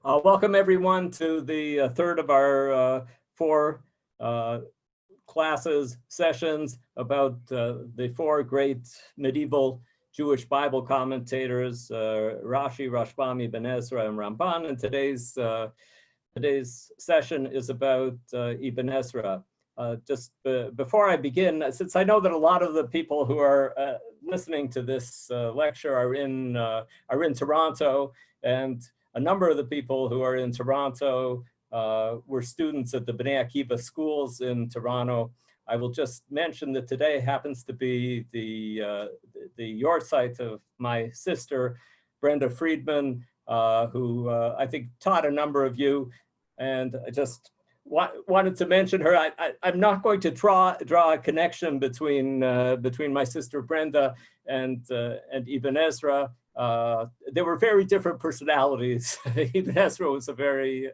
Welcome everyone to the third of our four sessions about the four great medieval Jewish Bible commentators, Rashi, Rashbam, Ibn Ezra, and Ramban. And today's session is about Ibn Ezra. Just before I begin, since I know that a lot of the people who are listening to this lecture are in Toronto, and a number of the people who are in Toronto were students at the Bnei Akiva schools in Toronto. I will just mention that today happens to be the yahrzeit of my sister, Brenda Friedman, who I think taught a number of you. And I just wanted to mention her. I'm not going to draw a connection between my sister Brenda and Ibn Ezra. There were very different personalities. Ibn Ezra was a very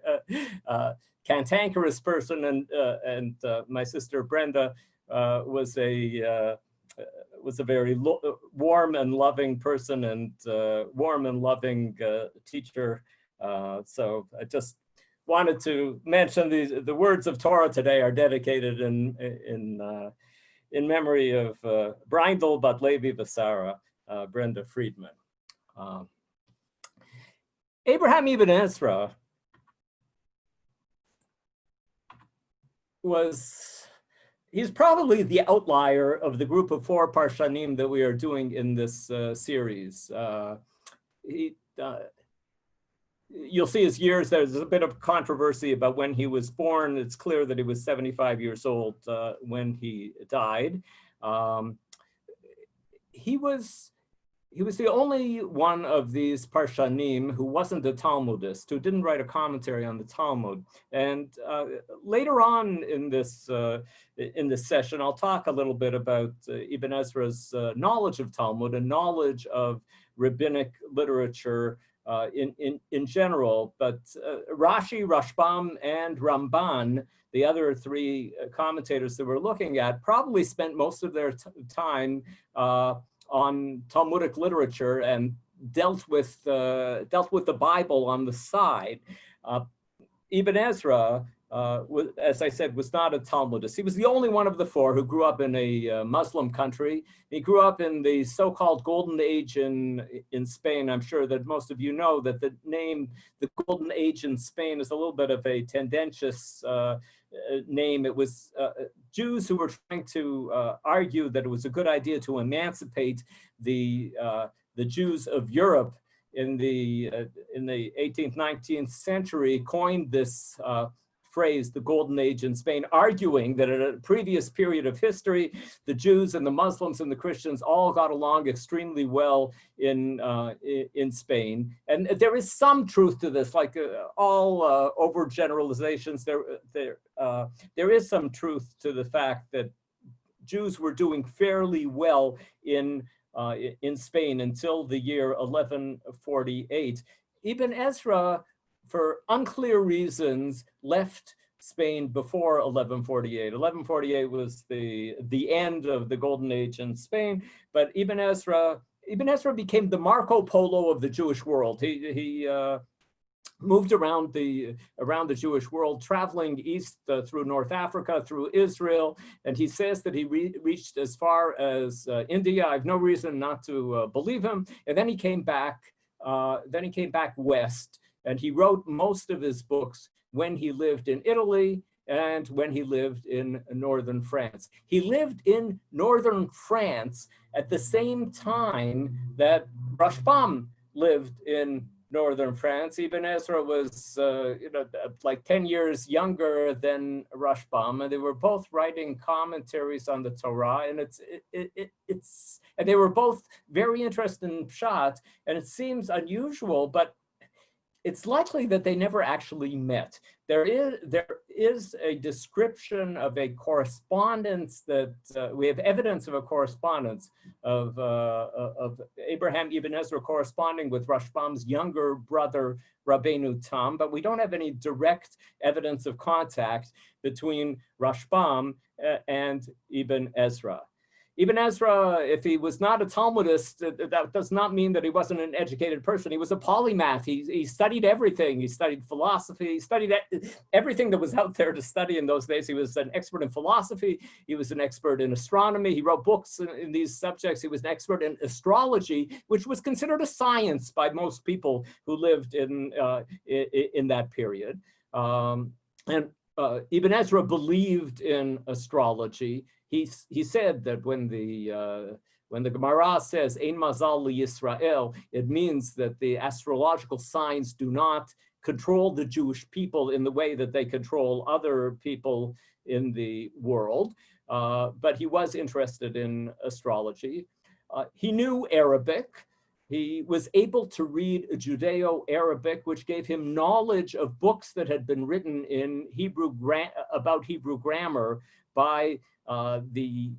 cantankerous person, and my sister Brenda was a very warm and loving person, and warm and loving teacher. So I just wanted to mention the words of Torah today are dedicated in memory of Brindle Bat Levi Basara, Brenda Friedman. Abraham Ibn Ezra he's probably the outlier of the group of four Parshanim that we are doing in this series. You'll see his years. There's a bit of controversy about when he was born. It's clear that he was 75 years old when he died. He was the only one of these Parshanim who wasn't a Talmudist, who didn't write a commentary on the Talmud. And later on in this session, I'll talk a little bit about Ibn Ezra's knowledge of Talmud and knowledge of rabbinic literature in general. But Rashi, Rashbam, and Ramban, the other three commentators that we're looking at, probably spent most of their time on Talmudic literature and dealt with the Bible on the side. Ibn Ezra, as I said, was not a Talmudist. He was the only one of the four who grew up in a Muslim country. He grew up in the so-called Golden Age in Spain. I'm sure that most of you know that the Golden Age in Spain is a little bit of a tendentious name. It was Jews who were trying to argue that it was a good idea to emancipate the Jews of Europe in the 18th, 19th century, coined this phrase, the Golden Age in Spain, arguing that at a previous period of history, the Jews and the Muslims and the Christians all got along extremely well in Spain. And there is some truth to this, like all overgeneralizations. There is some truth to the fact that Jews were doing fairly well in Spain until the year 1148. Ibn Ezra, for unclear reasons, left Spain before 1148. 1148 was the end of the Golden Age in Spain, but Ibn Ezra became the Marco Polo of the Jewish world. He moved around the Jewish world, traveling east through North Africa, through Israel, and he says that he reached as far as India. I have no reason not to believe him. And then he came back. West. And he wrote most of his books when he lived in Italy and when he lived in northern France. He lived in northern France at the same time that Rashbam lived in northern France. Ibn Ezra was like 10 years younger than Rashbam, and they were both writing commentaries on the Torah, and and they were both very interested in Pshat, and it seems unusual, but it's likely that they never actually met. There is a description of a correspondence that we have evidence of a correspondence of Abraham Ibn Ezra corresponding with Rashbam's younger brother Rabbeinu Tam, but we don't have any direct evidence of contact between Rashbam and Ibn Ezra. Even Ezra, if he was not a Talmudist, that does not mean that he wasn't an educated person. He was a polymath. He studied everything. He studied philosophy. He studied everything that was out there to study in those days. He was an expert in philosophy. He was an expert in astronomy. He wrote books in these subjects. He was an expert in astrology, which was considered a science by most people who lived in that period. And Ibn Ezra believed in astrology. He said that when the Gemara says "Ein mazal Yisrael," it means that the astrological signs do not control the Jewish people in the way that they control other people in the world. But he was interested in astrology. He knew Arabic. He was able to read Judeo-Arabic, which gave him knowledge of books that had been written in about Hebrew grammar by the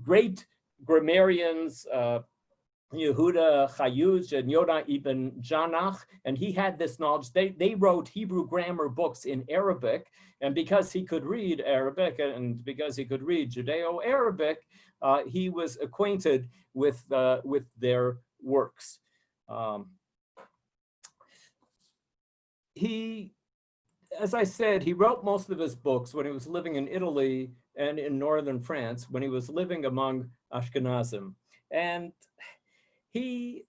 great grammarians Yehuda Chayuz and Yoda ibn Janach, and he had this knowledge. They wrote Hebrew grammar books in Arabic, and because he could read Arabic and because he could read Judeo-Arabic, he was acquainted with their works. As I said, he wrote most of his books when he was living in Italy and in northern France, when he was living among Ashkenazim. And he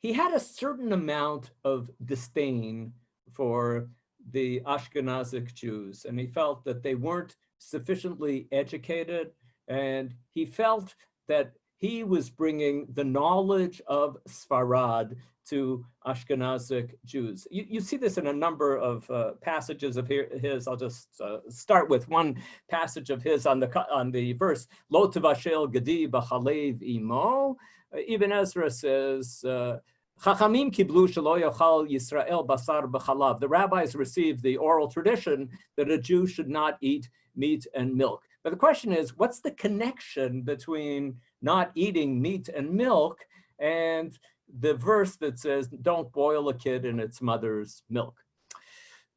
had a certain amount of disdain for the Ashkenazic Jews, and he felt that they weren't sufficiently educated, and he felt that he was bringing the knowledge of Sfarad to Ashkenazic Jews. You see this in a number of passages of his. I'll just start with one passage of his on the verse, Lo tevashel gedi b'chalev imo. Ibn Ezra says, Chachamim kiblu shelo yochal Yisrael basar b'chalav. The rabbis received the oral tradition that a Jew should not eat meat and milk. But the question is, what's the connection between not eating meat and milk and the verse that says, don't boil a kid in its mother's milk?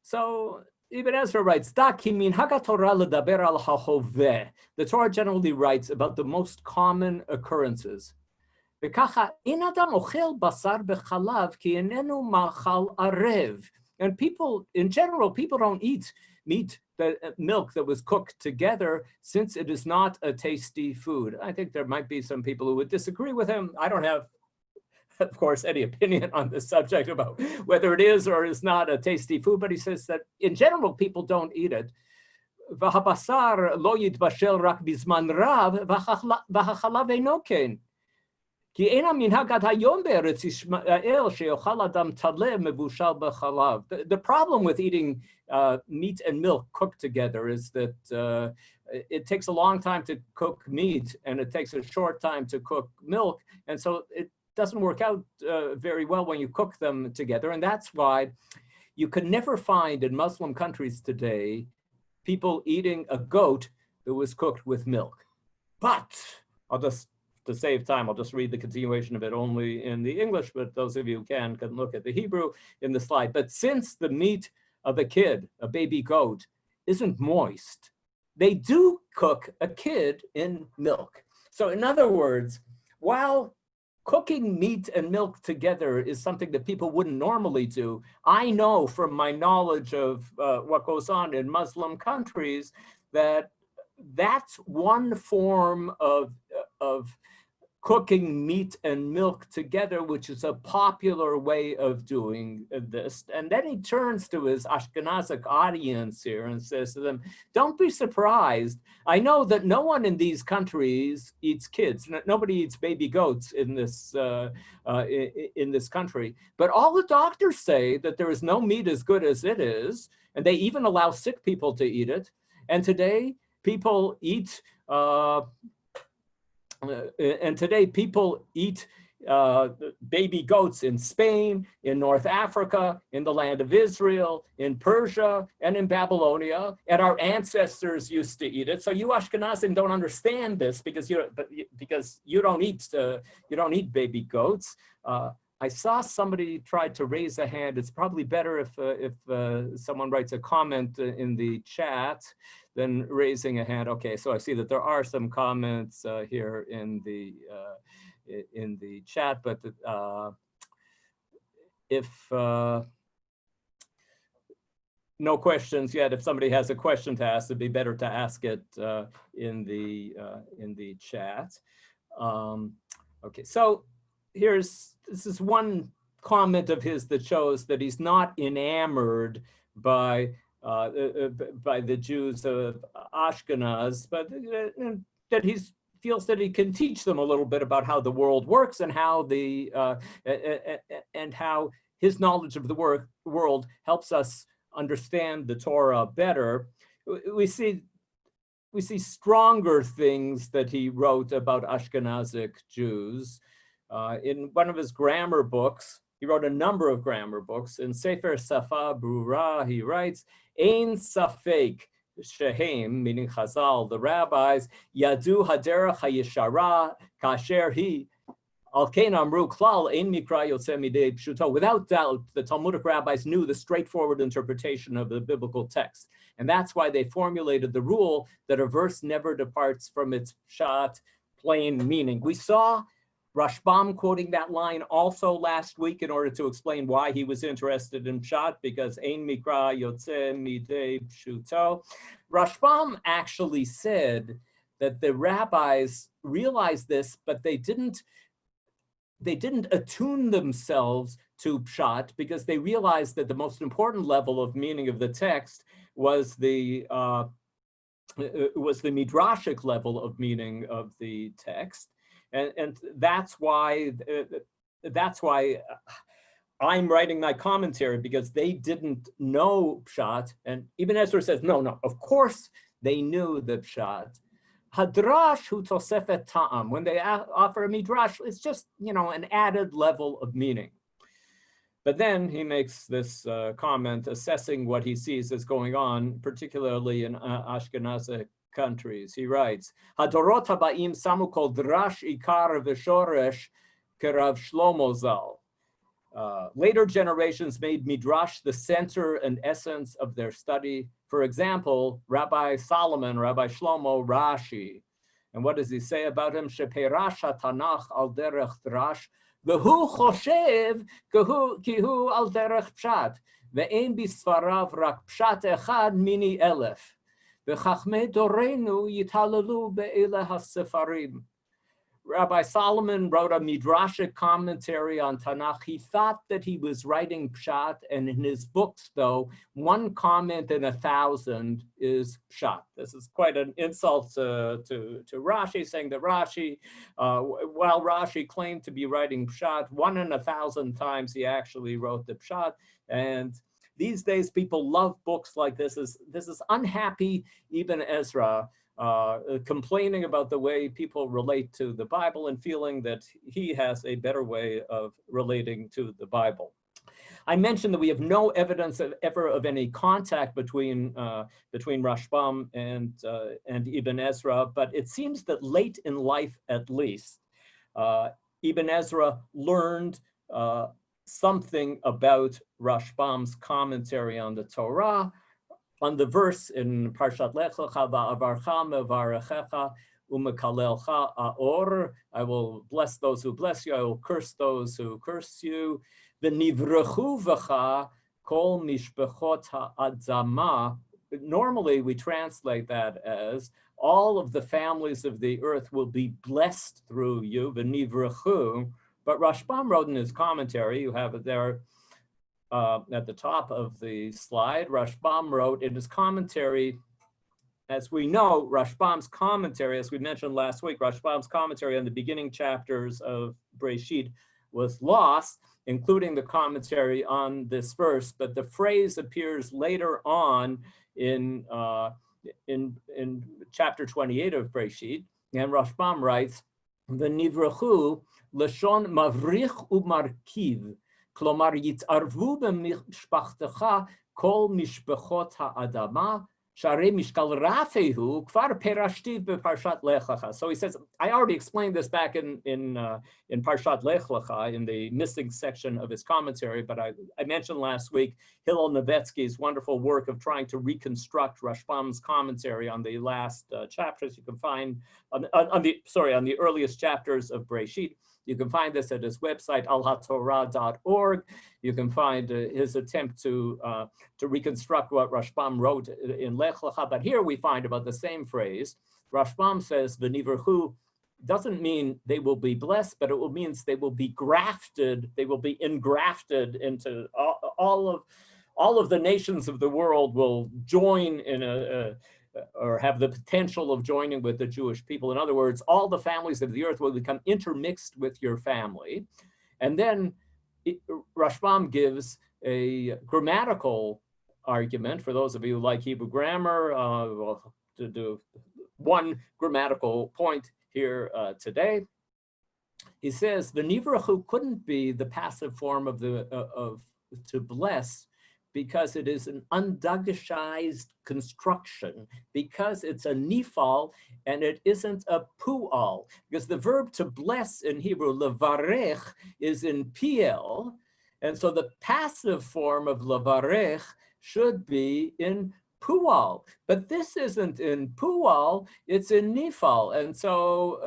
So Ibn Ezra writes, the Torah generally writes about the most common occurrences. And people, in general, people don't eat meat, milk that was cooked together, since it is not a tasty food. I think there might be some people who would disagree with him. I don't have, of course, any opinion on this subject about whether it is or is not a tasty food, but he says that in general, people don't eat it. והבשר לא יתבשל רק בזמן רב, והחלב אינו כן. כי אין המנהג עד היום בארץ ישראל שיאכל אדם טלה מבושל בחלב. The problem with eating meat and milk cooked together is that it takes a long time to cook meat and it takes a short time to cook milk, and so it doesn't work out very well when you cook them together. And that's why you can never find in Muslim countries today people eating a goat that was cooked with milk. But to save time, I'll just read the continuation of it only in the English, but those of you who can look at the Hebrew in the slide. But since the meat of a kid, a baby goat, isn't moist, they do cook a kid in milk. So in other words, while cooking meat and milk together is something that people wouldn't normally do, I know from my knowledge of what goes on in Muslim countries that that's one form of cooking meat and milk together, which is a popular way of doing this. And then he turns to his Ashkenazic audience here and says to them, don't be surprised. I know that no one in these countries eats kids. Nobody eats baby goats in this country. But all the doctors say that there is no meat as good as it is, and they even allow sick people to eat it. And today, people eat baby goats in Spain, in North Africa, in the land of Israel, in Persia, and in Babylonia. And our ancestors used to eat it. So you Ashkenazim don't understand this because you don't eat baby goats. I saw somebody tried to raise a hand. It's probably better if someone writes a comment in the chat than raising a hand. Okay, so I see that there are some comments here in the chat, but if no questions yet, if somebody has a question to ask, it'd be better to ask it in the chat. Okay, so this is one comment of his that shows that he's not enamored by the Jews of Ashkenaz, but that he feels that he can teach them a little bit about how the world works and how how his knowledge of the world helps us understand the Torah better. We see stronger things that he wrote about Ashkenazic Jews. In one of his grammar books, he wrote a number of grammar books. In Sefer Safa Brura, he writes, Ein Safek Shehem, meaning Chazal, the rabbis, Yadu Haderach HaYeshara Kasher Hi, Al-Kain Amru Klal Ein Mikra Yotzeh Midei Pshuto. Without doubt, the Talmudic rabbis knew the straightforward interpretation of the biblical text. And that's why they formulated the rule that a verse never departs from its pshat, plain meaning. We saw Rashbam quoting that line also last week in order to explain why he was interested in pshat, because Ein Mikra Yotzeh Midei Pshuto. Rashbam actually said that the rabbis realized this, but they didn't attune themselves to pshat because they realized that the most important level of meaning of the text was the midrashic level of meaning of the text, and that's why I'm writing my commentary, because they didn't know pshat, and even Ezra says no, of course they knew the pshat. Hadrash hu tosefet ta'am. When they offer a midrash, it's just, an added level of meaning. But then he makes this comment assessing what he sees as going on, particularly in Ashkenazic countries. He writes, Hadorot haba'im samu kol drash ikar v'shoresh kerav Shlomo Zal. Later generations made midrash the center and essence of their study. For example, Rabbi Solomon, Rabbi Shlomo, Rashi. And what does he say about him? Sheperash Tanach al derech drash, v'hu choshev ki hu al derech pshat, ve'en bisfarav rak pshat echad mini elef, v'chachmei dorenu yitalalu be'ele ha-sefarim. Rabbi Solomon wrote a midrashic commentary on Tanakh. He thought that he was writing pshat, and in his books, though, one comment in 1,000 is pshat. This is quite an insult to Rashi, saying that Rashi, while Rashi claimed to be writing pshat, 1 in 1,000 times he actually wrote the pshat. And these days, people love books like this. This is unhappy, even Ezra, complaining about the way people relate to the Bible and feeling that he has a better way of relating to the Bible. I mentioned that we have no evidence of any contact between Rashbam and Ibn Ezra, but it seems that late in life, at least, Ibn Ezra learned something about Rashbam's commentary on the Torah, on the verse in Parshat Lech Lecha, Va'avarcha mevarechecha umekalelcha aor. I will bless those who bless you. I will curse those who curse you. V'nivrechu v'cha kol mishpechot ha'adzama. Normally, we translate that as all of the families of the earth will be blessed through you. V'nivrechu. But Rashbam wrote in his commentary, you have it there, at the top of the slide, Rashbam wrote in his commentary, as we know, Rashbam's commentary, as we mentioned last week, Rashbam's commentary on the beginning chapters of Breshit was lost, including the commentary on this verse, but the phrase appears later on in chapter 28 of Breshit, and Rashbam writes, V'nivrechu lashon mavrich u'markiv, Klomar yitzarvu b'mishpachtecha kol mishpachot ha'adama So he says, I already explained this back in Parshat Lech Lecha, in the missing section of his commentary, but I mentioned last week Hillel Nevetsky's wonderful work of trying to reconstruct Rashbam's commentary on the last chapters. You can find on the earliest chapters of Breshit. You can find this at his website, alhatorah.org. You can find his attempt to reconstruct what Rashbam wrote in Lech Lecha. But here we find about the same phrase. Rashbam says, "V'niverchu" doesn't mean they will be blessed, but it means they will be grafted. They will be engrafted into all of the nations of the world will join in or have the potential of joining with the Jewish people. In other words, all the families of the earth will become intermixed with your family. And then Rashbam gives a grammatical argument for those of you who like Hebrew grammar. To do one grammatical point here today. He says the nivrachu couldn't be the passive form of to bless, because it is an undagashized construction, because it's a nifal and it isn't a pu'al, because the verb to bless in Hebrew, levarech, is in piel, and so the passive form of levarech should be in pu'al, but this isn't in pu'al, it's in nifal. And so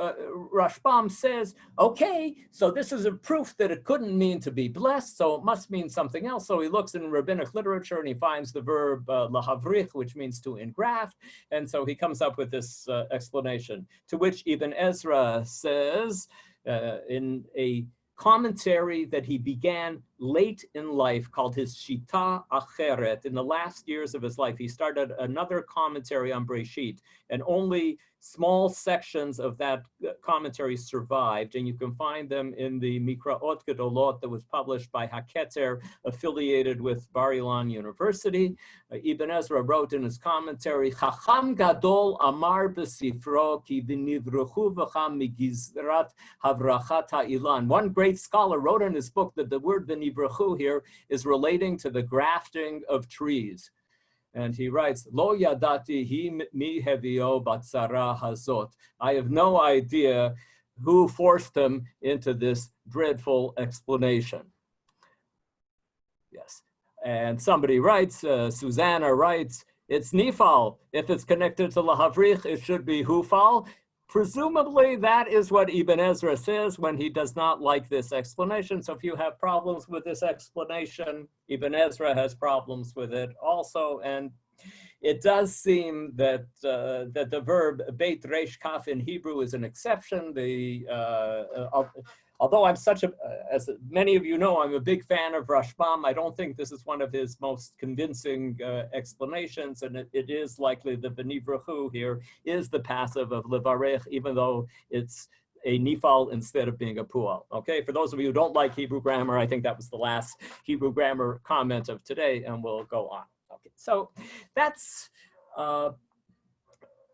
Rashbam says, okay, so this is a proof that it couldn't mean to be blessed, so it must mean something else. So he looks in rabbinic literature and he finds the verb lahavrich, which means to engraft, and so he comes up with this explanation, to which Ibn Ezra says in a commentary that he began late in life called his Shita Acheret. In the last years of his life, he started another commentary on Breshit, and only small sections of that commentary survived, and you can find them in the Mikraot Gedolot that was published by HaKeter, affiliated with Bar Ilan University. Ibn Ezra wrote in his commentary, Chacham Gadol Amar B'Sifro Ki V'nivruchu V'cham Migizrat Havrachat HaIlan. One great scholar wrote in his book that the word V'nivruchu here is relating to the grafting of trees. And he writes, Lo yadati hi mi hevio batzara hazot. I have no idea who forced him into this dreadful explanation. Yes. And somebody writes, Susanna writes, it's nifal. If it's connected to lahavrich, it should be hufal. Presumably, that is what Ibn Ezra says when he does not like this explanation. So if you have problems with this explanation, Ibn Ezra has problems with it also. And it does seem that that the verb beit resh kaf in Hebrew is an exception. Although I'm as many of you know, I'm a big fan of Rashbam. I don't think this is one of his most convincing explanations, and it is likely that the nivrachu here is the passive of levarech, even though it's a nifal instead of being a pu'al. Okay, for those of you who don't like Hebrew grammar, I think that was the last Hebrew grammar comment of today, and we'll go on. Okay, so that's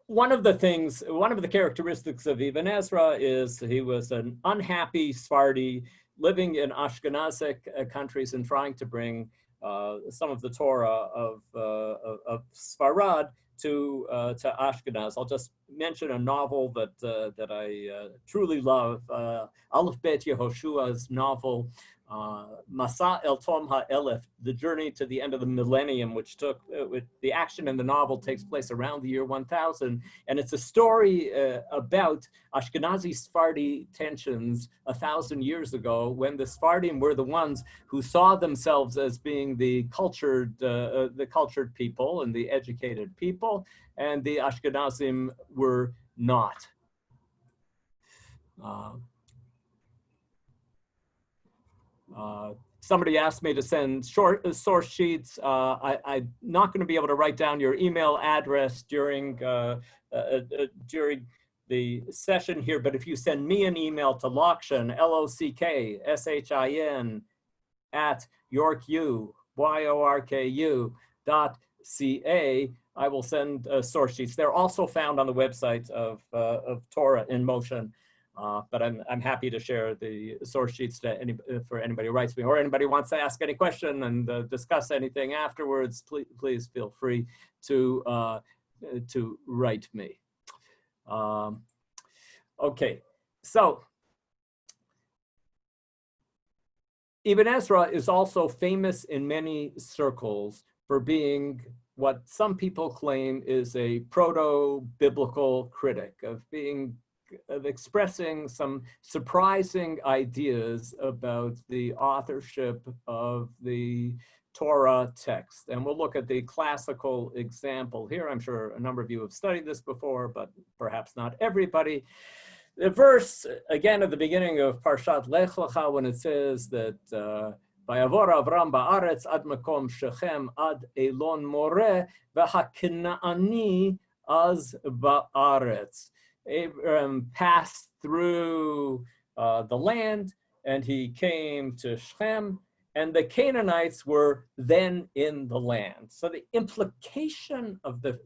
one of the characteristics of Ibn Ezra is he was an unhappy Sephardi living in Ashkenazic countries and trying to bring some of the Torah of Sfarad to Ashkenaz. I'll just mention a novel that I truly love, Aleph Bet Yehoshua's novel, Masa El Tom HaElef, The Journey to the End of the Millennium, which the action in the novel takes place around the year 1000, and it's a story about Ashkenazi Sephardi tensions 1,000 years ago, when the Sephardim were the ones who saw themselves as being the cultured people and the educated people, and the Ashkenazim were not. Somebody asked me to send source sheets. I'm not going to be able to write down your email address during the session here, but if you send me an email to Lockshin, LOCKSHIN @yorku.ca, I will send source sheets. They're also found on the website of Torah in Motion. But I'm happy to share the source sheets for anybody who writes me, or anybody who wants to ask any question and discuss anything afterwards. Please feel free to write me. Okay, so Ibn Ezra is also famous in many circles for being what some people claim is a proto-biblical critic, of expressing some surprising ideas about the authorship of the Torah text. And we'll look at the classical example here. I'm sure a number of you have studied this before, but perhaps not everybody. The verse, again, at the beginning of Parshat Lech Lecha, when it says that Vayavor Avram ba'aretz ad makom Shechem ad Elon Moreh v'haknaani az ba'aretz. Abram passed through the land, and he came to Shechem, and the Canaanites were then in the land. So the implication of the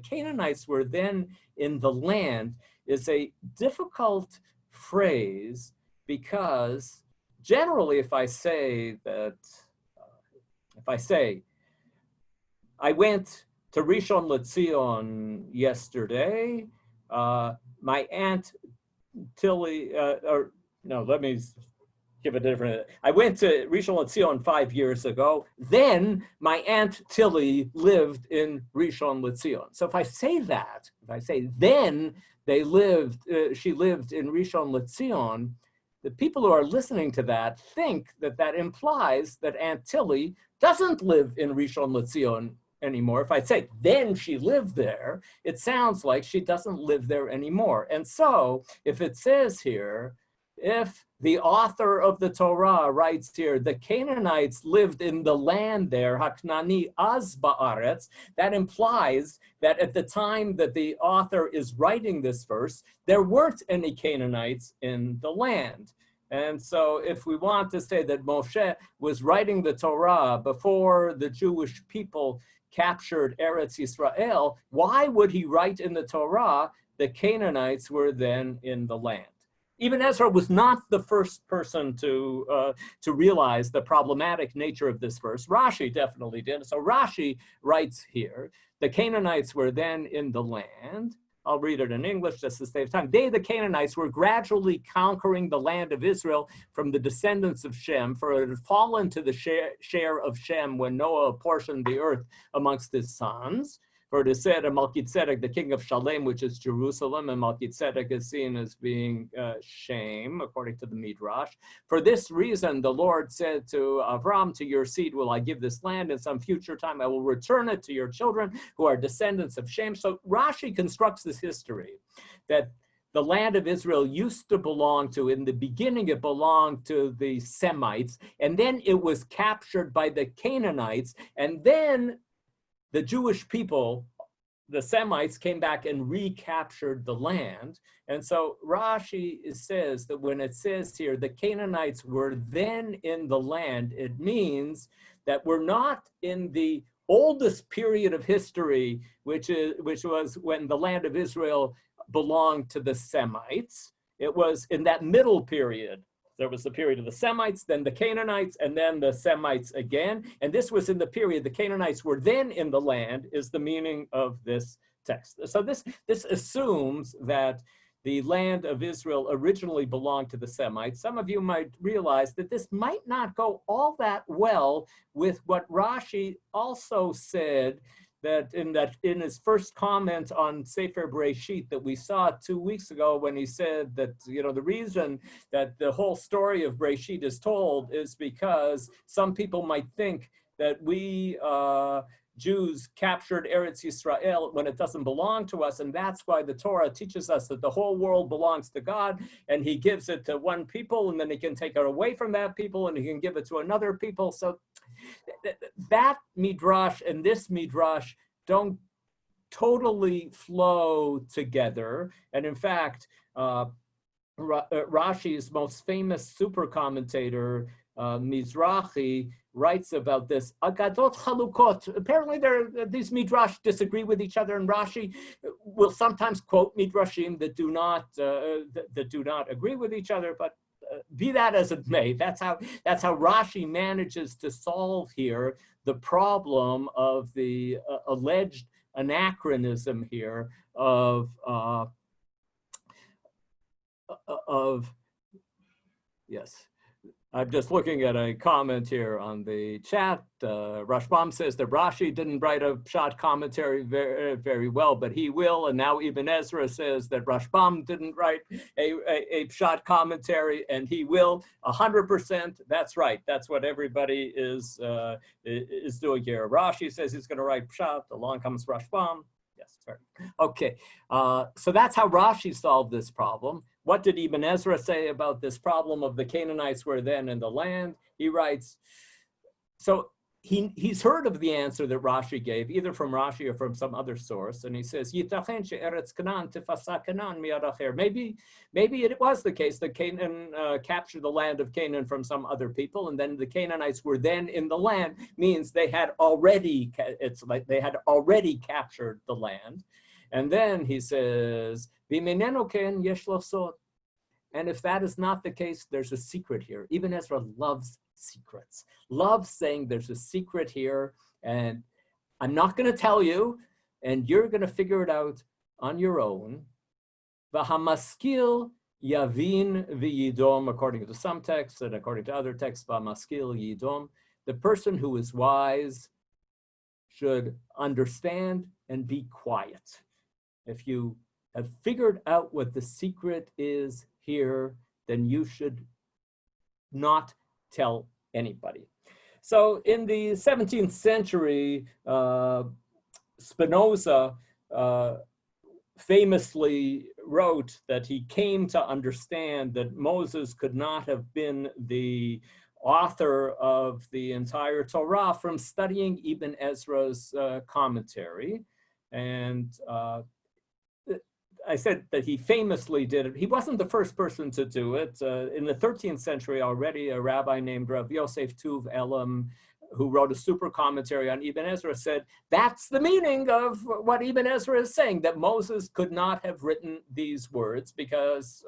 Canaanites were then in the land is a difficult phrase, because generally if I say I went to Rishon LeZion yesterday, my aunt Tilly, let me give a different. I went to Rishon LeZion 5 years ago. Then my aunt Tilly lived in Rishon LeZion. So if I say then she lived in Rishon LeZion, the people who are listening to that think that implies that Aunt Tilly doesn't live in Rishon LeZion anymore. If I say then she lived there, it sounds like she doesn't live there anymore. And so if it says here, if the author of the Torah writes here, the Canaanites lived in the land there, Haknani az ba'aretz, that implies that at the time that the author is writing this verse, there weren't any Canaanites in the land. And so if we want to say that Moshe was writing the Torah before the Jewish people captured Eretz Yisrael, why would he write in the Torah the Canaanites were then in the land? Ibn Ezra was not the first person to realize the problematic nature of this verse. Rashi definitely did. So Rashi writes here, the Canaanites were then in the land. I'll read it in English just to save time. They, the Canaanites, were gradually conquering the land of Israel from the descendants of Shem, for it had fallen to the share of Shem when Noah apportioned the earth amongst his sons. For it is said, Melchizedek, the king of Shalem, which is Jerusalem, and Melchizedek is seen as being Shem, according to the Midrash. For this reason, the Lord said to Avram, to your seed will I give this land, in some future time I will return it to your children, who are descendants of Shem. So Rashi constructs this history that the land of Israel used to belong to, in the beginning it belonged to the Semites, and then it was captured by the Canaanites, and then the Jewish people, the Semites, came back and recaptured the land. And so Rashi says that when it says here, the Canaanites were then in the land, it means that we're not in the oldest period of history, which was when the land of Israel belonged to the Semites. It was in that middle period. There was the period of the Semites, then the Canaanites, and then the Semites again. And this was in the period the Canaanites were then in the land, is the meaning of this text. So this assumes that the land of Israel originally belonged to the Semites. Some of you might realize that this might not go all that well with what Rashi also said that in his first comment on Sefer Breshit that we saw 2 weeks ago, when he said that, the reason that the whole story of Breshit is told is because some people might think that we Jews captured Eretz Yisrael when it doesn't belong to us, and that's why the Torah teaches us that the whole world belongs to God, and he gives it to one people, and then he can take it away from that people, and he can give it to another people. So that midrash and this midrash don't totally flow together. And in fact, Rashi's most famous super commentator, Mizrahi writes about this. Agadot halukot. Apparently, these midrash disagree with each other, and Rashi will sometimes quote midrashim that do not agree with each other. But be that as it may, that's how Rashi manages to solve here the problem of the alleged anachronism here of yes. I'm just looking at a comment here on the chat. Rashbam says that Rashi didn't write a Pshat commentary very well, but he will. And now Ibn Ezra says that Rashbam didn't write a Pshat commentary, and he will. 100%. That's right. That's what everybody is doing here. Rashi says he's going to write Pshat. Along comes Rashbam. Yes, sorry. Okay. So that's how Rashi solved this problem. What did Ibn Ezra say about this problem of the Canaanites were then in the land? He writes, so he's heard of the answer that Rashi gave, either from Rashi or from some other source, and he says, maybe it was the case that Canaan captured the land of Canaan from some other people, and then the Canaanites were then in the land, means they had already, captured the land. And then he says, and if that is not the case, there's a secret here. Ibn Ezra loves secrets, loves saying there's a secret here, and I'm not going to tell you, and you're going to figure it out on your own. V'hamaskil yavin v'yidom, according to some texts, and according to other texts, v'hamaskil yidom. The person who is wise should understand and be quiet. If you have figured out what the secret is here, then you should not tell anybody. So in the 17th century, Spinoza famously wrote that he came to understand that Moses could not have been the author of the entire Torah from studying Ibn Ezra's commentary. And I said that he famously did it. He wasn't the first person to do it. In the 13th century already, a rabbi named Rabbi Yosef Tuv Elam, who wrote a super commentary on Ibn Ezra, said, that's the meaning of what Ibn Ezra is saying, that Moses could not have written these words because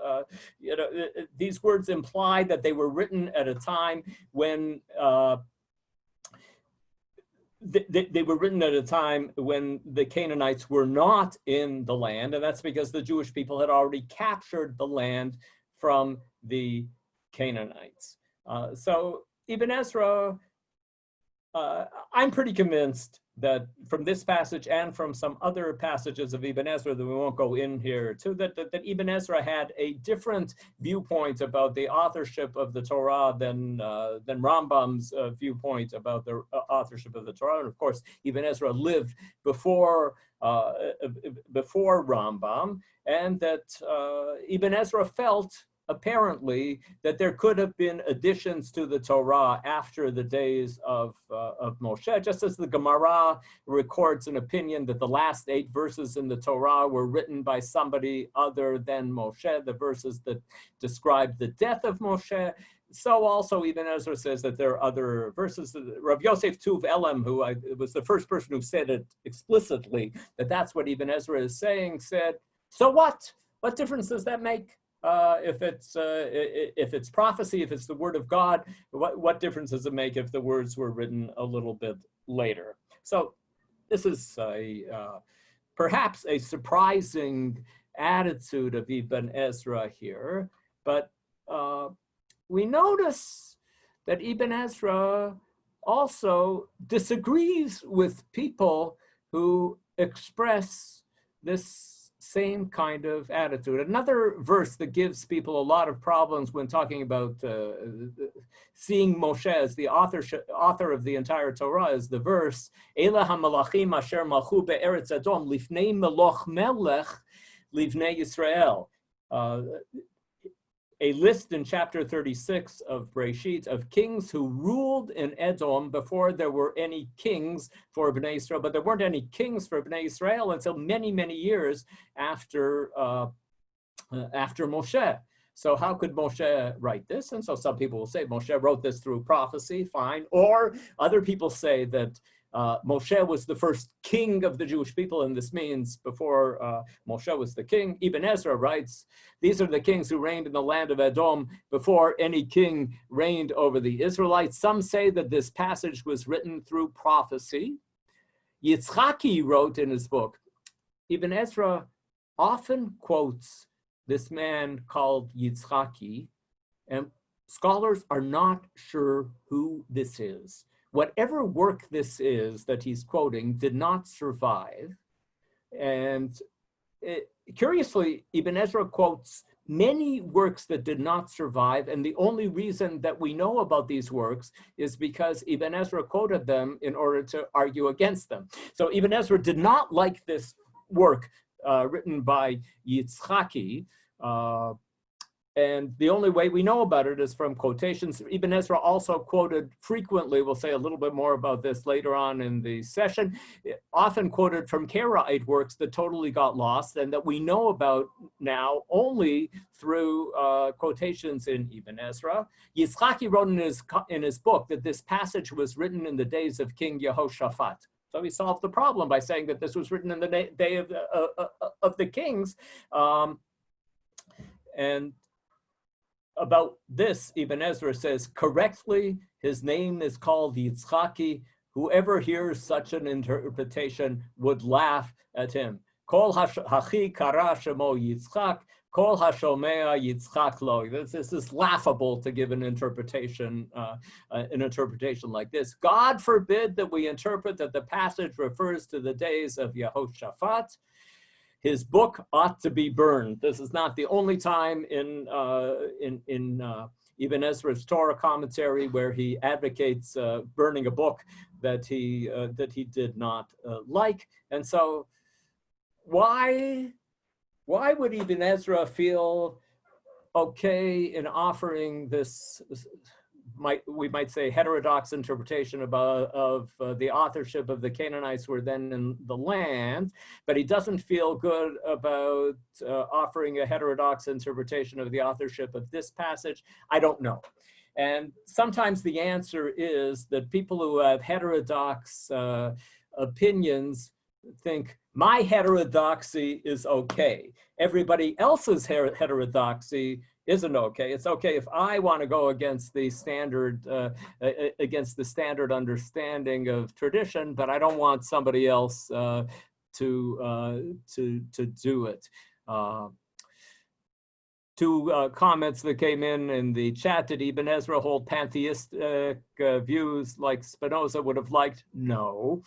these words imply that they were written at a time when they were written at a time when the Canaanites were not in the land, and that's because the Jewish people had already captured the land from the Canaanites. So Ibn Ezra, I'm pretty convinced that from this passage and from some other passages of Ibn Ezra that we won't go in here too, that Ibn Ezra had a different viewpoint about the authorship of the Torah than Rambam's viewpoint about the authorship of the Torah. And of course, Ibn Ezra lived before Rambam, and that Ibn Ezra felt apparently that there could have been additions to the Torah after the days of Moshe, just as the Gemara records an opinion that the last 8 verses in the Torah were written by somebody other than Moshe, the verses that describe the death of Moshe. So also Ibn Ezra says that there are other verses. Rav Yosef Tuv Elam, who was the first person who said it explicitly, that that's what Ibn Ezra is saying, said, so what? What difference does that make? If it's prophecy, if it's the word of God, what difference does it make if the words were written a little bit later? So this is perhaps a surprising attitude of Ibn Ezra here, but we notice that Ibn Ezra also disagrees with people who express this same kind of attitude. Another verse that gives people a lot of problems when talking about seeing Moshe as the author of the entire Torah is the verse, Elah ha-malachim asher malchu be'eretz Edom lifnei meloch melech livnei Yisrael. A list in chapter 36 of Breshit of kings who ruled in Edom before there were any kings for Bnei Israel, but there weren't any kings for Bnei Israel until many, many years after Moshe. So how could Moshe write this? And so some people will say Moshe wrote this through prophecy, fine. Or other people say that Moshe was the first king of the Jewish people, and this means before Moshe was the king. Ibn Ezra writes, these are the kings who reigned in the land of Edom before any king reigned over the Israelites. Some say that this passage was written through prophecy. Yitzchaki wrote in his book, Ibn Ezra often quotes this man called Yitzchaki, and scholars are not sure who this is. Whatever work this is that he's quoting did not survive. And curiously, Ibn Ezra quotes many works that did not survive, and the only reason that we know about these works is because Ibn Ezra quoted them in order to argue against them. So Ibn Ezra did not like this work written by Yitzchaki, and the only way we know about it is from quotations. Ibn Ezra also quoted frequently, we'll say a little bit more about this later on in the session, often quoted from Karaite works that totally got lost and that we know about now only through quotations in Ibn Ezra. Yitzchaki wrote in his book that this passage was written in the days of King Yehoshaphat. So he solved the problem by saying that this was written in the day of the kings. And about this, Ibn Ezra says, correctly, his name is called Yitzchaki. Whoever hears such an interpretation would laugh at him. Kol hachi kara shemo Yitzchak, kol hashomea Yitzchak lo. This is laughable to give an interpretation like this. God forbid that we interpret that the passage refers to the days of Yehoshaphat. His book ought to be burned. This is not the only time in Ibn Ezra's Torah commentary where he advocates burning a book that he did not like. And so, why would Ibn Ezra feel okay in offering this? We might say heterodox interpretation of the authorship of the Canaanites were then in the land, but he doesn't feel good about offering a heterodox interpretation of the authorship of this passage. I don't know. And sometimes the answer is that people who have heterodox opinions think my heterodoxy is okay. Everybody else's heterodoxy isn't okay. It's okay if I want to go against the standard understanding of tradition, but I don't want somebody else to do it. Two comments that came in the chat. Did Ibn Ezra hold pantheistic views like Spinoza would have liked? No.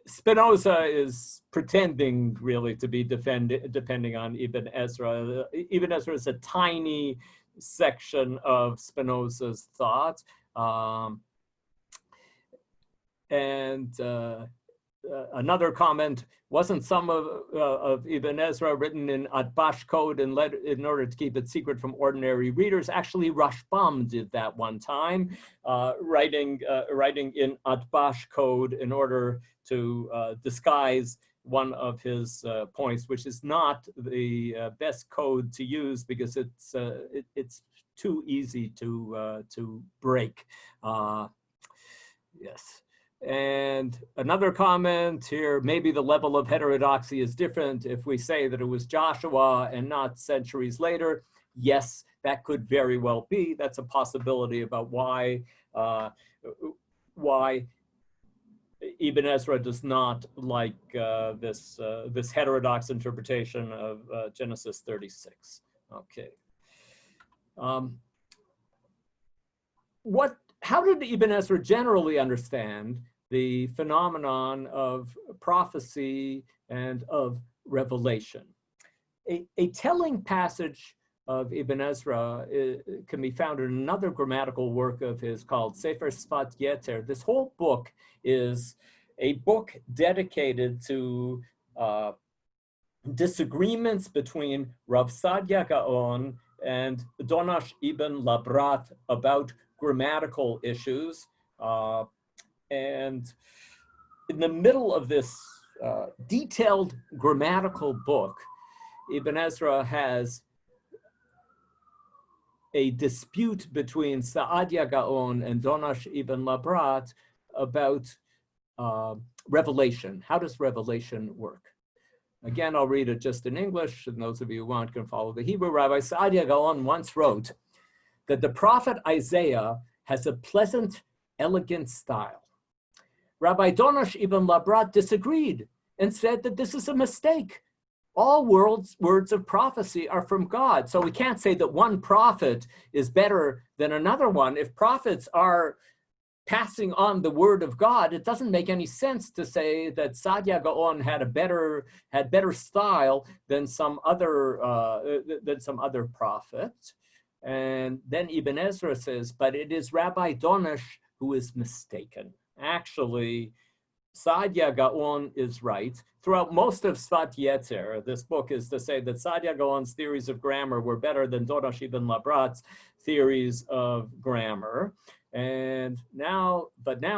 Spinoza is pretending really to be depending on Ibn Ezra. Ibn Ezra is a tiny section of Spinoza's thought. Another comment, wasn't some of Ibn Ezra written in Atbash code in order to keep it secret from ordinary readers? Actually, Rashbam did that one time, writing in Atbash code in order to disguise one of his points, which is not the best code to use because it's too easy to break. Yes. And another comment here, maybe the level of heterodoxy is different if we say that it was Joshua and not centuries later. Yes, that could very well be. That's a possibility about why Ibn Ezra does not like this heterodox interpretation of Genesis 36. Okay. How did Ibn Ezra generally understand the phenomenon of prophecy and of revelation? A telling passage of Ibn Ezra can be found in another grammatical work of his called Sefer Sfat Yeter. This whole book is a book dedicated to disagreements between Rav Sadia Gaon and Donash ibn Labrat about grammatical issues. And in the middle of this detailed grammatical book Ibn Ezra has a dispute between Saadia Gaon and Donash ibn Labrat about revelation. How does revelation work? Again, I'll read it just in English, and those of you who want can follow the Hebrew. Rabbi Saadia Gaon once wrote that the prophet Isaiah has a pleasant, elegant style. Rabbi Donash ibn Labrat disagreed and said that this is a mistake. All words of prophecy are from God. So we can't say that one prophet is better than another one. If prophets are passing on the word of God, it doesn't make any sense to say that Saadia Gaon had better style than some other prophet. And then Ibn Ezra says, but it is Rabbi Donash who is mistaken. Actually, Saadia Gaon is right. Throughout most of Sfat Yetzer, this book is to say that Saadia Gaon's theories of grammar were better than Donash ibn Labrat's theories of grammar. And now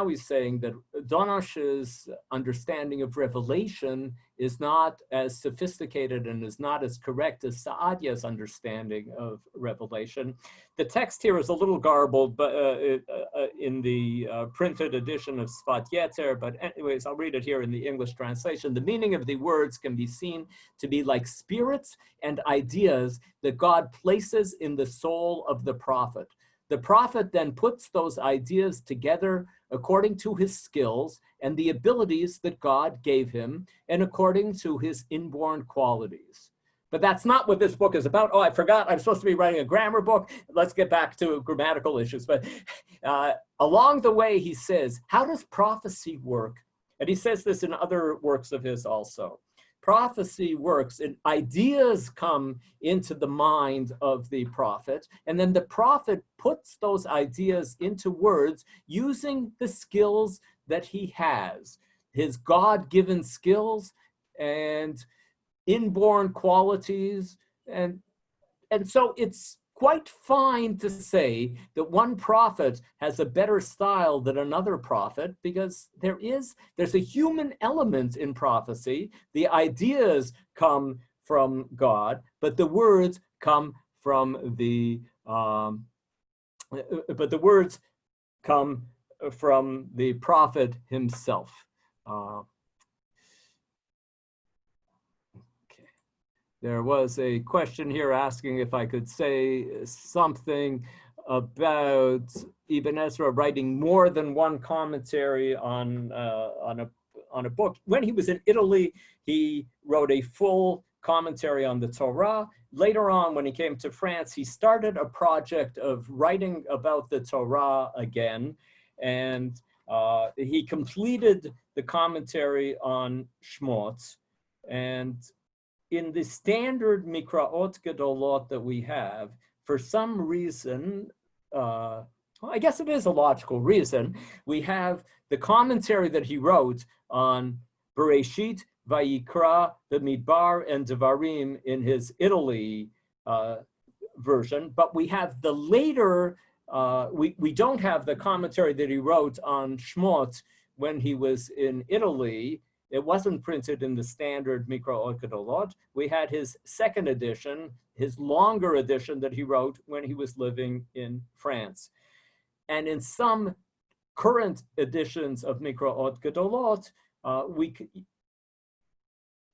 he's saying that Donash's understanding of revelation is not as sophisticated and is not as correct as Saadia's understanding of revelation. The text here is a little garbled, but in the printed edition of Sfat Yetzer, but anyways, I'll read it here in the English translation. The meaning of the words can be seen to be like spirits and ideas that God places in the soul of the prophet. The prophet then puts those ideas together according to his skills and the abilities that God gave him and according to his inborn qualities. But that's not what this book is about. Oh, I forgot, I'm supposed to be writing a grammar book. Let's get back to grammatical issues. But along the way, he says, how does prophecy work? And he says this in other works of his also. Prophecy works, and ideas come into the mind of the prophet, and then the prophet puts those ideas into words using the skills that he has, his God-given skills and inborn qualities. And so it's quite fine to say that one prophet has a better style than another prophet, because there's a human element in prophecy. The ideas come from God, but the words come from the prophet himself. There was a question here asking if I could say something about Ibn Ezra writing more than one commentary on a book. When he was in Italy, he wrote a full commentary on the Torah. Later on, when he came to France, he started a project of writing about the Torah again, and he completed the commentary on Shmot. And in the standard Mikraot Gedolot that we have, for some reason, well, I guess it is a logical reason, we have the commentary that he wrote on Bereshit, Vayikra, the Midbar, and Devarim in his Italy version, but we have the later, we don't have the commentary that he wrote on Shmot when he was in Italy. It wasn't printed in the standard Mikraot Gedolot. We had his second edition, his longer edition that he wrote when he was living in France. And in some current editions of Mikraot Gedolot,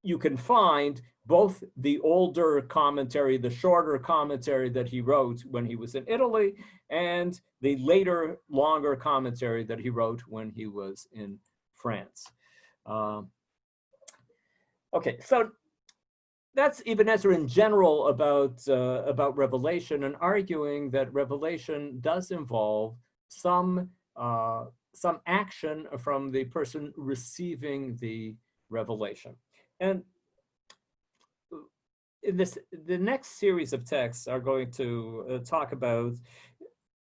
you can find both the older commentary, the shorter commentary that he wrote when he was in Italy, and the later, longer commentary that he wrote when he was in France. Okay, so that's Ibn Ezra in general about revelation, and arguing that revelation does involve some action from the person receiving the revelation. And in the next series of texts are going to talk about,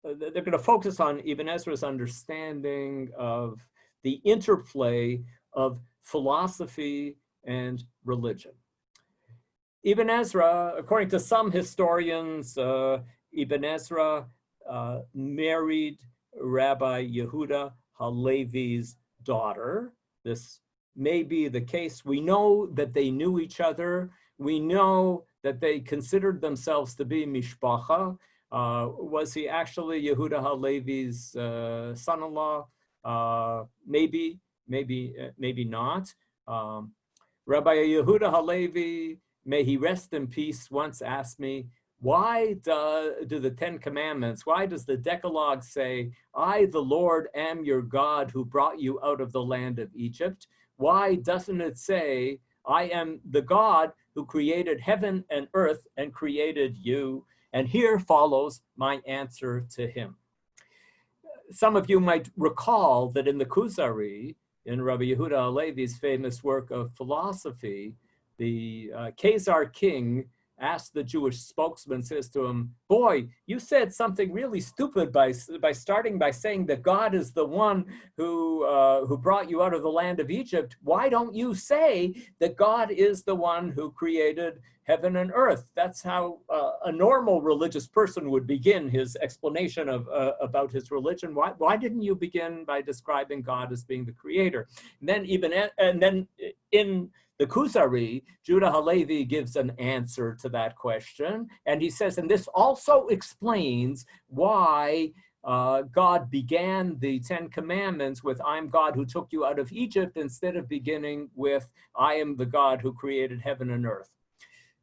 they're going to focus on Ibn Ezra's understanding of the interplay of philosophy and religion. Ibn Ezra, according to some historians, Ibn Ezra married Rabbi Yehuda Halevi's daughter. This may be the case. We know that they knew each other. We know that they considered themselves to be mishpacha. Was he actually Yehuda HaLevi's son-in-law? Maybe not. Rabbi Yehuda HaLevi, may he rest in peace, once asked me, why do the Ten Commandments, why does the Decalogue say, I, the Lord, am your God who brought you out of the land of Egypt? Why doesn't it say, I am the God who created heaven and earth and created you? And here follows my answer to him. Some of you might recall that in the Kuzari, in Rabbi Yehuda HaLevi's famous work of philosophy, the Khazar king asked the Jewish spokesman, says to him, boy, you said something really stupid by starting by saying that God is the one who brought you out of the land of Egypt. Why don't you say that God is the one who created heaven and earth? That's how a normal religious person would begin his explanation of about his religion. Why didn't you begin by describing God as being the creator? And then in the Kuzari, Judah HaLevi gives an answer to that question. And he says, and this also explains why God began the Ten Commandments with, I'm God who took you out of Egypt, instead of beginning with, I am the God who created heaven and earth.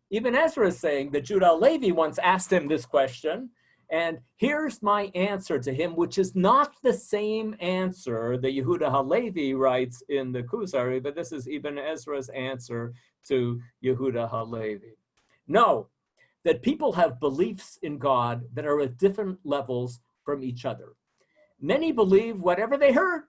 Even Ezra is saying that Judah HaLevi once asked him this question, and here's my answer to him, which is not the same answer that Yehuda HaLevi writes in the Kuzari, but this is Ibn Ezra's answer to Yehuda HaLevi. Know that people have beliefs in God that are at different levels from each other. Many believe whatever they heard,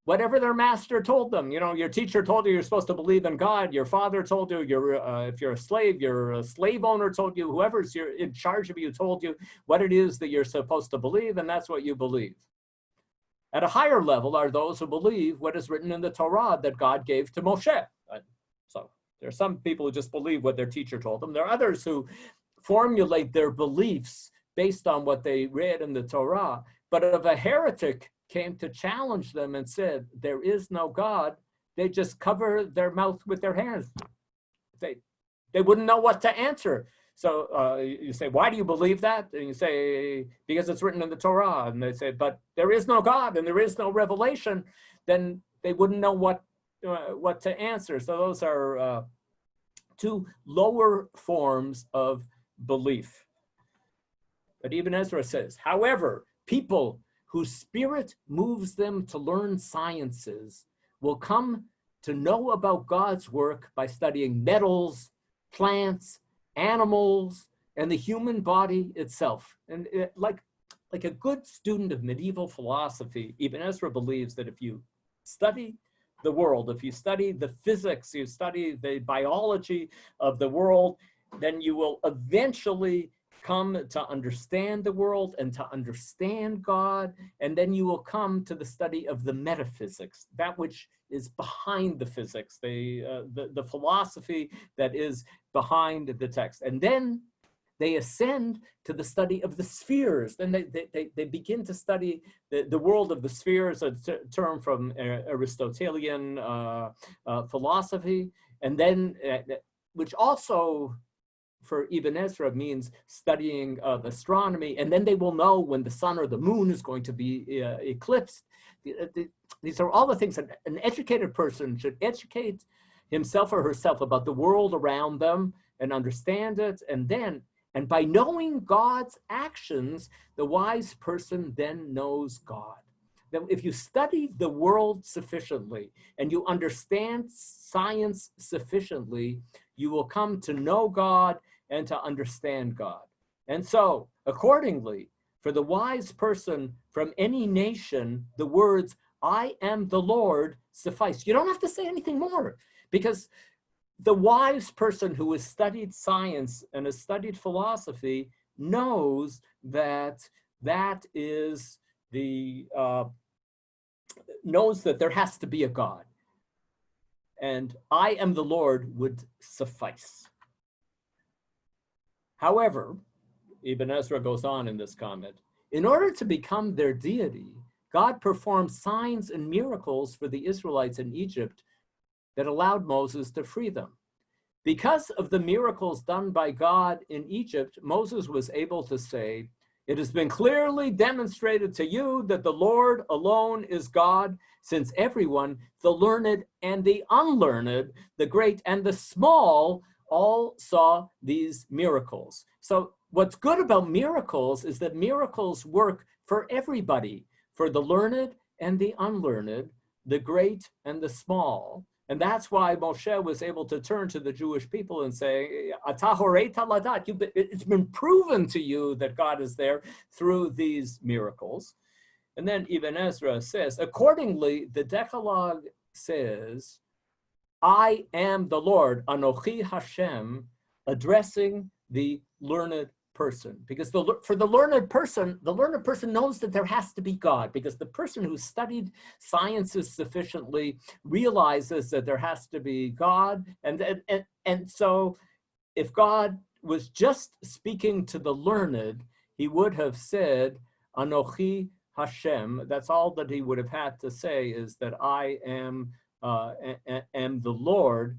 whatever their master told them. You know, your teacher told you you're supposed to believe in God. Your father told you, if you're a slave, your slave owner told you, whoever's in charge of you told you what it is that you're supposed to believe, and that's what you believe. At a higher level are those who believe what is written in the Torah that God gave to Moshe. So there are some people who just believe what their teacher told them. There are others who formulate their beliefs based on what they read in the Torah. But if a heretic came to challenge them and said, there is no God, they just cover their mouth with their hands. They wouldn't know what to answer. So you say, why do you believe that? And you say, because it's written in the Torah. And they say, but there is no God and there is no revelation. Then they wouldn't know what to answer. So those are two lower forms of belief. But even Ezra says, however, people whose spirit moves them to learn sciences will come to know about God's work by studying metals, plants, animals, and the human body itself. And like a good student of medieval philosophy, Ibn Ezra believes that if you study the world, if you study the physics, you study the biology of the world, then you will eventually come to understand the world and to understand God, and then you will come to the study of the metaphysics, that which is behind the physics, the philosophy that is behind the text. And then they ascend to the study of the spheres. Then they begin to study the world of the spheres, a term from Aristotelian philosophy, and then which also for Ibn Ezra means studying of astronomy, and then they will know when the sun or the moon is going to be eclipsed. These are all the things that an educated person should educate himself or herself about the world around them and understand it, and by knowing God's actions, the wise person then knows God. Then if you study the world sufficiently and you understand science sufficiently, you will come to know God and to understand God. And so, accordingly, for the wise person from any nation, the words, I am the Lord, suffice. You don't have to say anything more, because the wise person who has studied science and has studied philosophy knows that that is knows that there has to be a God. And I am the Lord would suffice. However, Ibn Ezra goes on in this comment, in order to become their deity, God performed signs and miracles for the Israelites in Egypt that allowed Moses to free them. Because of the miracles done by God in Egypt, Moses was able to say, "It has been clearly demonstrated to you that the Lord alone is God, since everyone, the learned and the unlearned, the great and the small, all saw these miracles." So what's good about miracles is that miracles work for everybody, for the learned and the unlearned, the great and the small. And that's why Moshe was able to turn to the Jewish people and say, "Ata horeita ladat," it's been proven to you that God is there through these miracles. And then Ibn Ezra says, accordingly, the Decalogue says, "I am the Lord, Anochi Hashem," addressing the learned person. Because for the learned person knows that there has to be God, because the person who studied sciences sufficiently realizes that there has to be God. And so if God was just speaking to the learned, he would have said, "Anochi Hashem." That's all that he would have had to say, is that I am the Lord.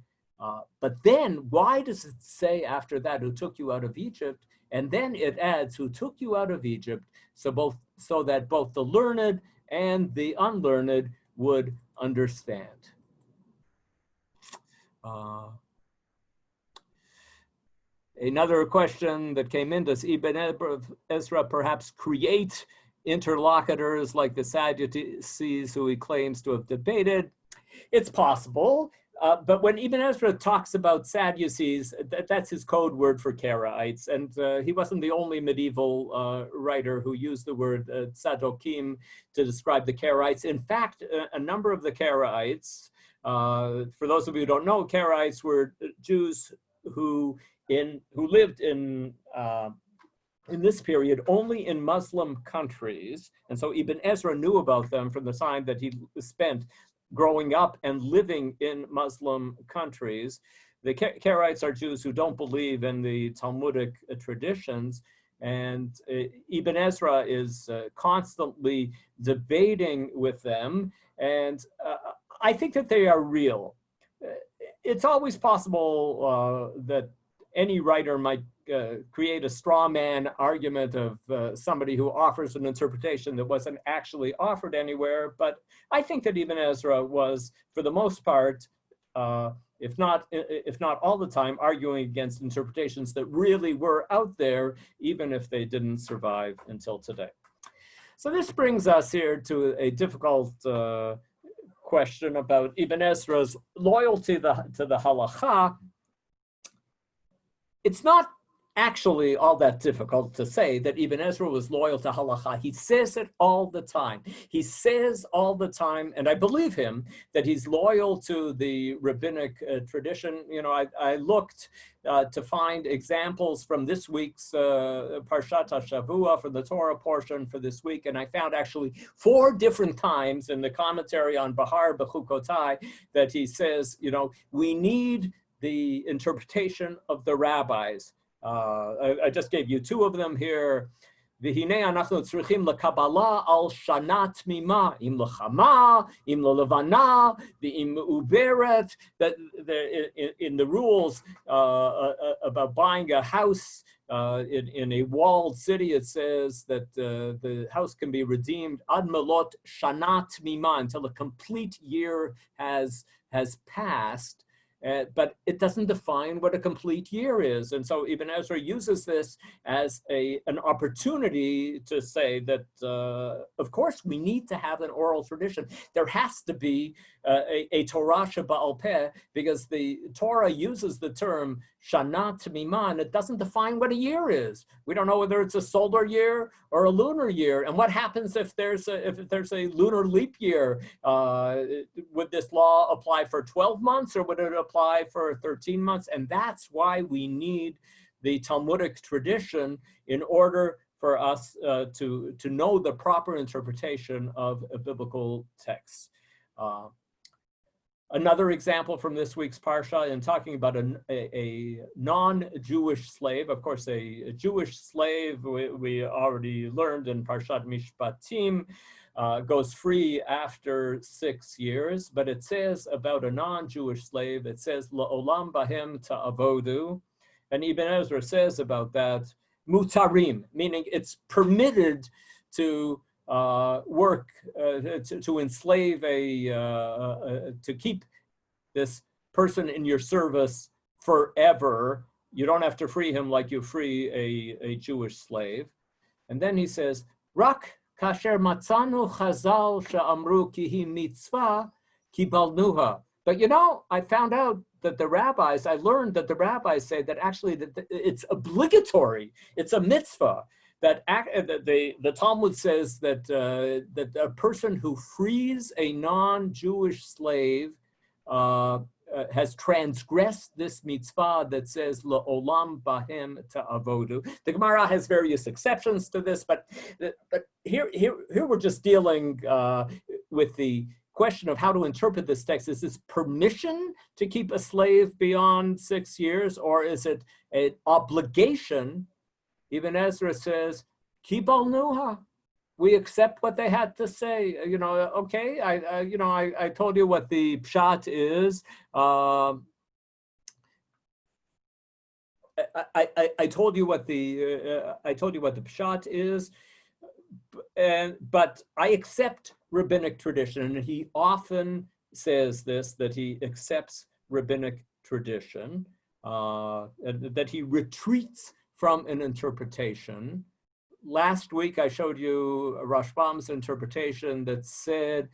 But then why does it say after that, "who took you out of Egypt"? And then it adds, "who took you out of Egypt," so that both the learned and the unlearned would understand. Another question that came in: does Ibn Ezra perhaps create interlocutors like the Sadducees who he claims to have debated? It's possible. But when Ibn Ezra talks about Sadducees, that's his code word for Karaites. And he wasn't the only medieval writer who used the word Tzadokim to describe the Karaites. In fact, a number of the Karaites, for those of you who don't know, Karaites were Jews who lived in this period only in Muslim countries. And so Ibn Ezra knew about them from the time that he spent growing up and living in Muslim countries. The Karaites are Jews who don't believe in the Talmudic traditions, and Ibn Ezra is constantly debating with them, and I think that they are real. It's always possible that any writer might create a straw man argument of somebody who offers an interpretation that wasn't actually offered anywhere. But I think that Ibn Ezra was, for the most part, if not all the time, arguing against interpretations that really were out there, even if they didn't survive until today. So this brings us here to a difficult question about Ibn Ezra's loyalty to the halakha. It's not actually all that difficult to say that Ibn Ezra was loyal to halakha. He says it all the time. He says all the time, and I believe him, that he's loyal to the rabbinic tradition. You know, I looked to find examples from this week's Parshat HaShavua, from the Torah portion for this week, and I found actually 4 different times in the commentary on Bahar B'chukotai that he says, you know, we need the interpretation of the rabbis. I just gave you 2 of them here. V'hinei anachnu tzrichim lekabala al shana tmima, im lechama, im lelevana, v'im uberet. That in the rules about buying a house in a walled city, it says that the house can be redeemed ad melot shana tmima, until a complete year has passed. But it doesn't define what a complete year is. And so Ibn Ezra uses this as an opportunity to say that, of course, we need to have an oral tradition. There has to be a Torah sheba'al peh, because the Torah uses the term Shana Tmima, and it doesn't define what a year is. We don't know whether it's a solar year or a lunar year. And what happens if there's a lunar leap year? Would this law apply for 12 months, or would it apply for 13 months? And that's why we need the Talmudic tradition in order for us to know the proper interpretation of a biblical text. Another example from this week's Parsha, in talking about a non-Jewish slave. Of course, a Jewish slave, we already learned in Parshat Mishpatim, goes free after 6 years, but it says about a non-Jewish slave, it says, La'olam bahem ta'avodu. And Ibn Ezra says about that, mutarim, meaning it's permitted to work, to enslave to keep this person in your service forever. You don't have to free him like you free a Jewish slave. And then he says, Rak kasher matzanu chazal she'amru ki hi mitzvah kibalnuha. But you know, I found out that I learned that the rabbis say that actually that it's obligatory. It's a mitzvah. That the Talmud says that that a person who frees a non-Jewish slave has transgressed this mitzvah that says La'olam bahem ta'avodu. The Gemara has various exceptions to this, but here we're just dealing with the question of how to interpret this text. Is this permission to keep a slave beyond 6 years, or is it an obligation? Ibn Ezra says, Kibal nuha. We accept what they had to say. You know, okay, I told you what the pshat is. I told you what the pshat is, but I accept rabbinic tradition, and he often says this, that he accepts rabbinic tradition, that he retreats from an interpretation. Last week, I showed you Rashbam's interpretation that said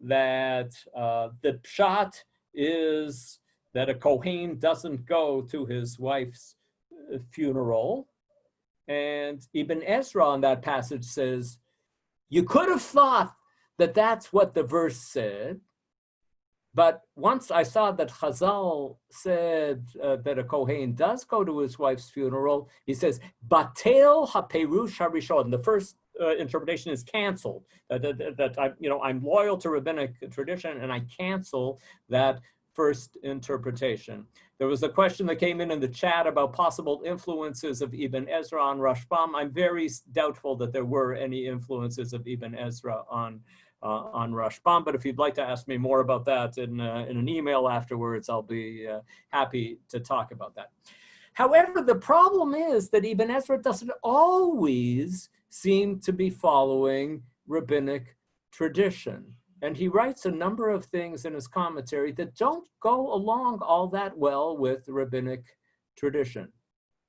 that the pshat is that a Kohen doesn't go to his wife's funeral. And Ibn Ezra on that passage says, you could have thought that that's what the verse said, but once I saw that Chazal said that a Kohen does go to his wife's funeral, he says, Batel haperush harishon. The first interpretation is canceled. That I'm loyal to rabbinic tradition, and I cancel that first interpretation. There was a question that came in the chat about possible influences of Ibn Ezra on Rashbam. I'm very doubtful that there were any influences of Ibn Ezra on Rashbam, but if you'd like to ask me more about that in an email afterwards, I'll be happy to talk about that. However, the problem is that Ibn Ezra doesn't always seem to be following rabbinic tradition. And he writes a number of things in his commentary that don't go along all that well with rabbinic tradition.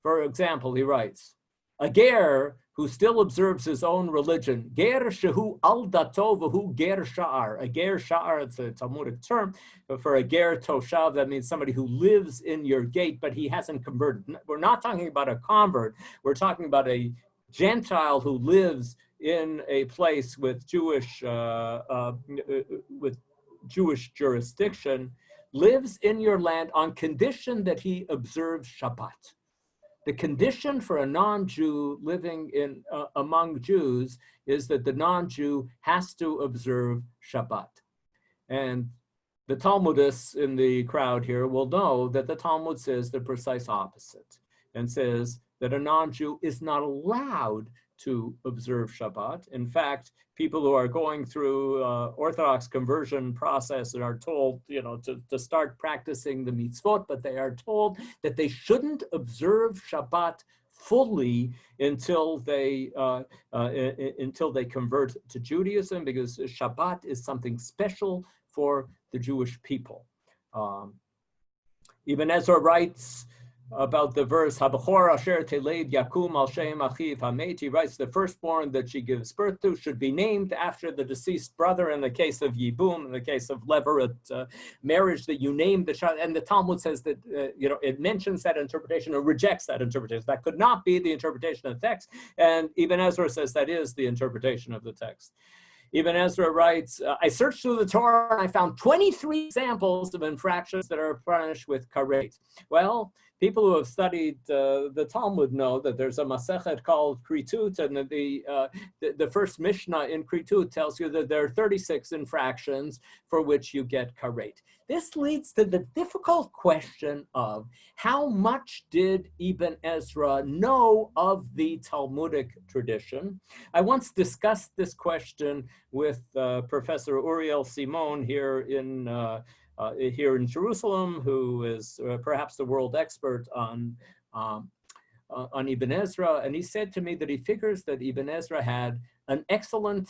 For example, he writes, a ger who still observes his own religion, ger shehu al dato v'hu ger sha'ar. A ger sha'ar, it's a Talmudic term, but for a ger toshav, that means somebody who lives in your gate, but he hasn't converted. We're not talking about a convert. We're talking about a Gentile who lives in a place with Jewish jurisdiction, lives in your land on condition that he observes Shabbat. The condition for a non-Jew living among Jews is that the non-Jew has to observe Shabbat. And the Talmudists in the crowd here will know that the Talmud says the precise opposite, and says that a non-Jew is not allowed to observe Shabbat. In fact, people who are going through Orthodox conversion process and are told, to start practicing the mitzvot, but they are told that they shouldn't observe Shabbat fully until they convert to Judaism, because Shabbat is something special for the Jewish people. Ibn Ezra writes about the verse, Habachor asher teleid yakum al shem achiv hamet. He writes, the firstborn that she gives birth to should be named after the deceased brother. In the case of Yibum, in the case of Levirate marriage, that you name the child. And the Talmud says that, it mentions that interpretation or rejects that interpretation. That could not be the interpretation of the text. And Ibn Ezra says that is the interpretation of the text. Ibn Ezra writes, I searched through the Torah and I found 23 examples of infractions that are punished with karet. Well, people who have studied the Talmud know that there's a Masechet called Kritut, and the first Mishnah in Kritut tells you that there are 36 infractions for which you get karet. This leads to the difficult question of how much did Ibn Ezra know of the Talmudic tradition? I once discussed this question with Professor Uriel Simon here in Jerusalem, who is perhaps the world expert on Ibn Ezra, and he said to me that he figures that Ibn Ezra had an excellent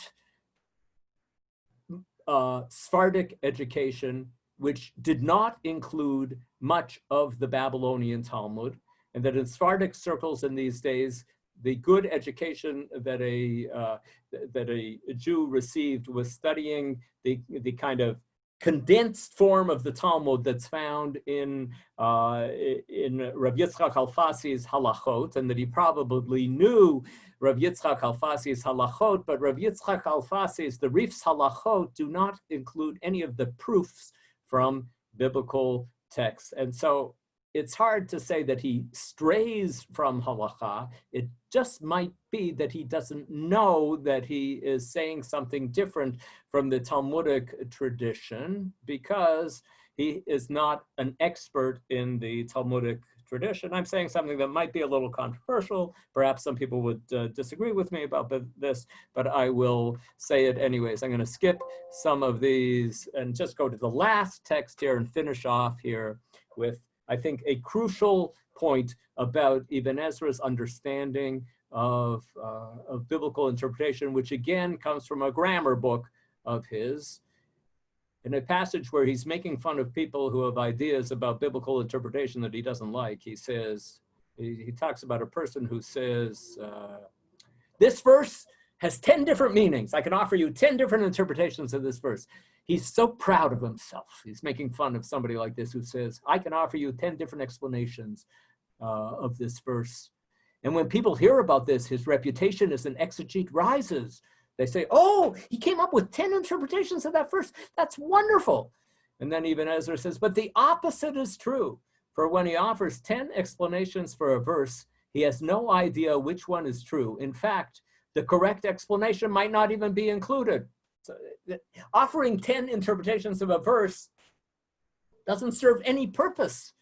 Sephardic education, which did not include much of the Babylonian Talmud, and that in Sephardic circles in these days, the good education that a Jew received was studying the kind of condensed form of the Talmud that's found in Rav Yitzchak Alfasi's halachot, and that he probably knew Rav Yitzchak Alfasi's halachot, but Rav Yitzchak Alfasi's, the Rif's halachot, do not include any of the proofs from biblical texts. And so it's hard to say that he strays from halacha. It just might be that he doesn't know that he is saying something different from the Talmudic tradition because he is not an expert in the Talmudic tradition. I'm saying something that might be a little controversial. Perhaps some people would disagree with me about this, but I will say it anyways. I'm going to skip some of these and just go to the last text here and finish off here with, I think, a crucial point about Ibn Ezra's understanding of biblical interpretation, which again comes from a grammar book of his. In a passage where he's making fun of people who have ideas about biblical interpretation that he doesn't like, he says, he talks about a person who says, this verse has 10 different meanings. I can offer you 10 different interpretations of this verse. He's so proud of himself. He's making fun of somebody like this who says, I can offer you 10 different explanations of this verse. And when people hear about this, his reputation as an exegete rises. They say, oh, he came up with 10 interpretations of that verse. That's wonderful. And then Ibn Ezra says, but the opposite is true. For when he offers 10 explanations for a verse, he has no idea which one is true. In fact, the correct explanation might not even be included. So, offering 10 interpretations of a verse doesn't serve any purpose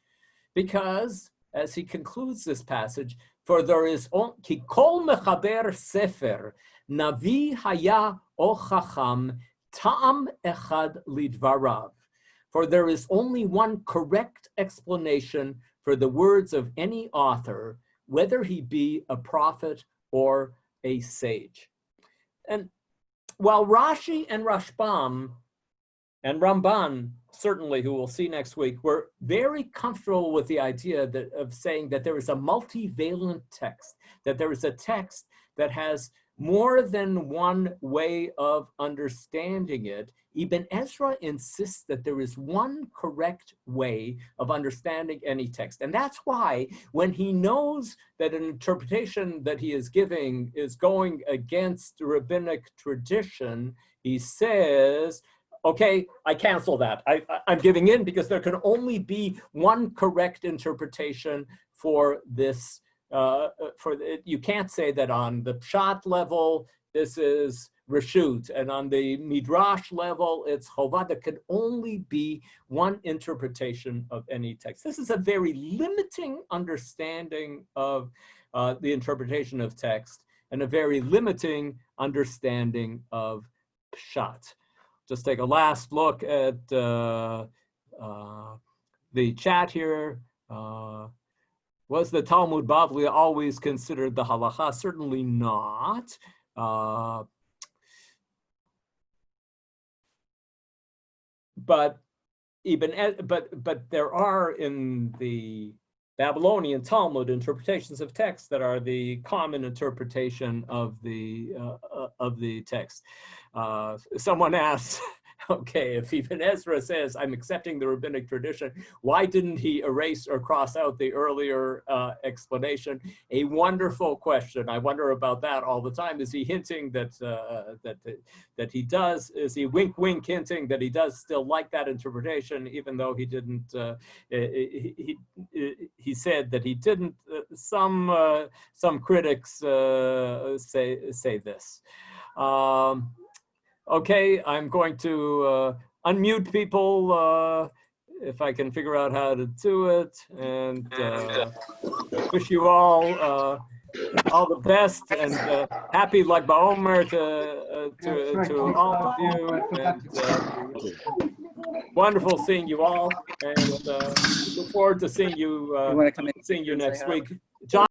because, as he concludes this passage, for there is ki kol mechaber sefer navi haya o chacham ta'am echad lidvarav. For there is only one correct explanation for the words of any author, whether he be a prophet or a sage. And while Rashi and Rashbam and Ramban, certainly, who we'll see next week, were very comfortable with the idea of saying that there is a multivalent text, that there is a text that has more than one way of understanding it, Ibn Ezra insists that there is one correct way of understanding any text. And that's why when he knows that an interpretation that he is giving is going against rabbinic tradition, he says, okay, I cancel that. I'm giving in because there can only be one correct interpretation for this. You can't say that on the pshat level, this is reshut, and on the midrash level, it's chovah. There can only be one interpretation of any text. This is a very limiting understanding of the interpretation of text and a very limiting understanding of pshat. Just take a last look at the chat here. Was the Talmud Bavli always considered the halacha? Certainly not. But there are in the Babylonian Talmud interpretations of text that are the common interpretation of the text. Someone asked, Okay, if even Ezra says, I'm accepting the rabbinic tradition, why didn't he erase or cross out the earlier explanation? A wonderful question. I wonder about that all the time. Is he hinting that that he does? Is he wink wink hinting that he does still like that interpretation, even though he didn't? He said that he didn't. Some critics say this. Okay, I'm going to unmute people if I can figure out how to do it, and wish you all the best and happy Lag BaOmer to all of you, and wonderful seeing you all, and look forward to seeing you next week. John.